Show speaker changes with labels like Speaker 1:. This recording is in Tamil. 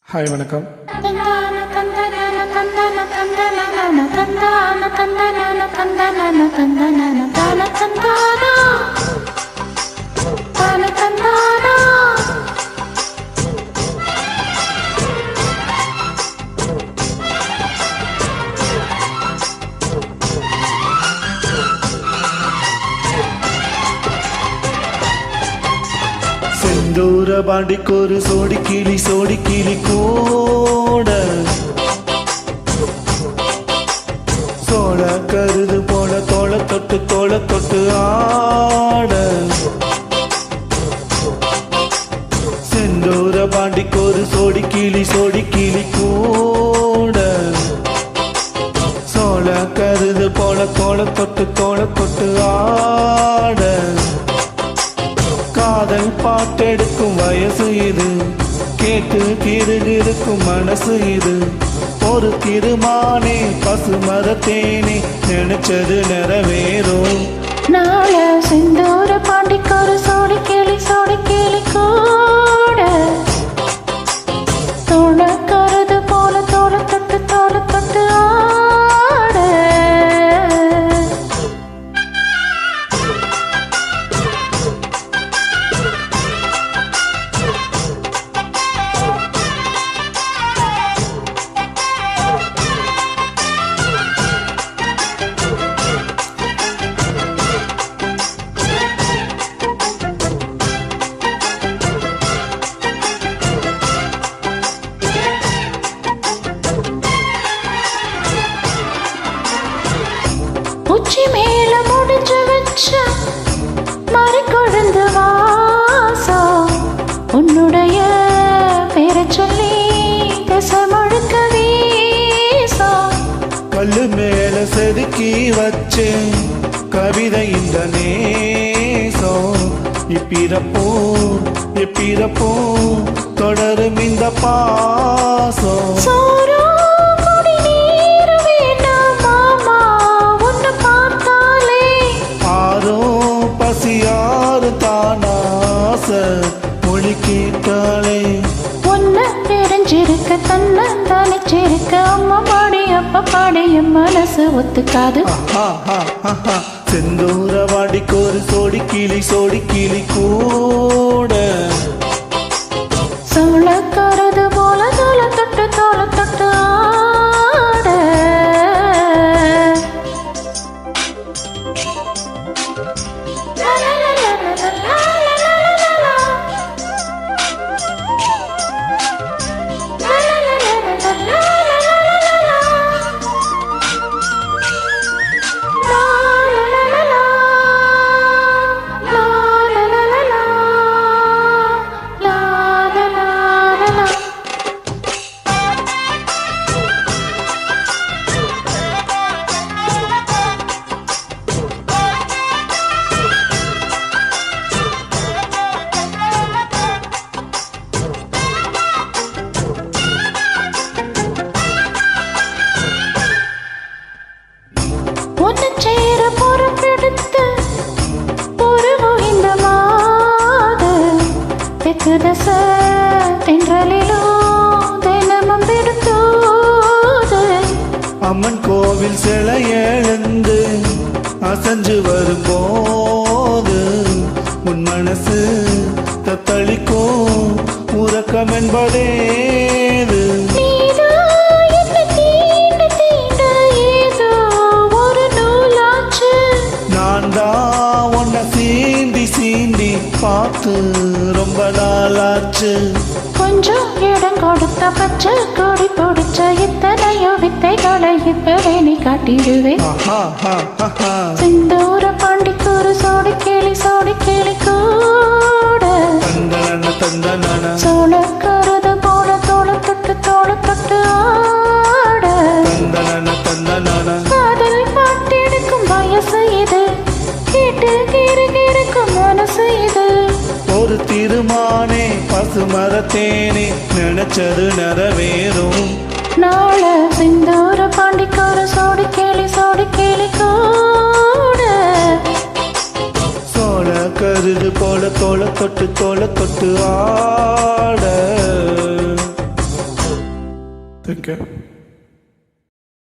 Speaker 1: ஹாய் வணக்கம்.
Speaker 2: செந்தூர பாண்டிக்கொரு சோடி கிளி கூட சோழ கருது போல தோள தொட்டு ஆட செந்தூர பாண்டிக்கொரு சோடி கிளி கூட சோழ கருது போல தோள தொட்டு ஆட காதல் பாட்டெடுக்கும் வயசு இது, கேட்டு கிருகிருக்கும் மனசு இது. ஒரு திருமானே பசுமரத்தேனே நினைச்சது நிறைவேறும்.
Speaker 3: நாள செந்தூர பாண்டிக்கொரு சோடி கிளி கூட தோள கருது போல தோள தொட்டு ஆட உச்சி மேல முடிஞ்சு வச்ச மறை கொழுந்து வாசம் உன்னுடைய பேரை சொல்லி திசை முழுக்க வீசம்.
Speaker 2: கல்லு மேல செதுக்கி வச்சேன் கவிதை இந்த நேசம். இப்பிறப்போ தொடரும் இந்த பாசம். பசியாறு தானாச மொழி கேட்டாளே
Speaker 3: ஒன்ன தெரிஞ்சிருக்க தன்ன தனிச்சிருக்க அம்மா பாடி அப்பா பாடி என் மனசு ஒத்துக்காது.
Speaker 2: செந்தூர வாடிக்கொரு சோடி கிளி கூட
Speaker 3: சோழ கருது போல தோள தொட்டு ஆட ஒன்னு சேர பொறுப்பெடுத்து பொறுவும் இந்த மாது தெற்கு தச தென்றலிலோ தினமும் விடுத்தோது.
Speaker 2: அம்மன் கோவில் சிலை எழுந்து அசஞ்சு வரும்போது உன் மனசு தத்தளிக்கும் உறக்கம் என்பதேது. சீண்டி பார்த்து ரொம்ப நாளாச்சு. கொஞ்சம் இடம் கொடுத்த பச்சை கொடி பிடிச்ச இத்தனையோ வித்தைகளை இப்பவே நீ காட்டிடுவேன். செந்தூர பாண்டிக்கொரு சோடி கிளி கூட சோழ கருது போல தோள தொட்டு ஆட காதல் பாட்டெடுக்கும் வயசு இது, கேட்டு கிருகிருக்கும் மனசு இது. ஒரு திருமானே பசுமரத்தேனே நினைச்சது நிறைவேறும்.
Speaker 3: நாள செந்தூர பாண்டிக்கொரு சோடி கிளி கூட
Speaker 2: சோழ கருது போல தோள தொட்டு ஆட Take care.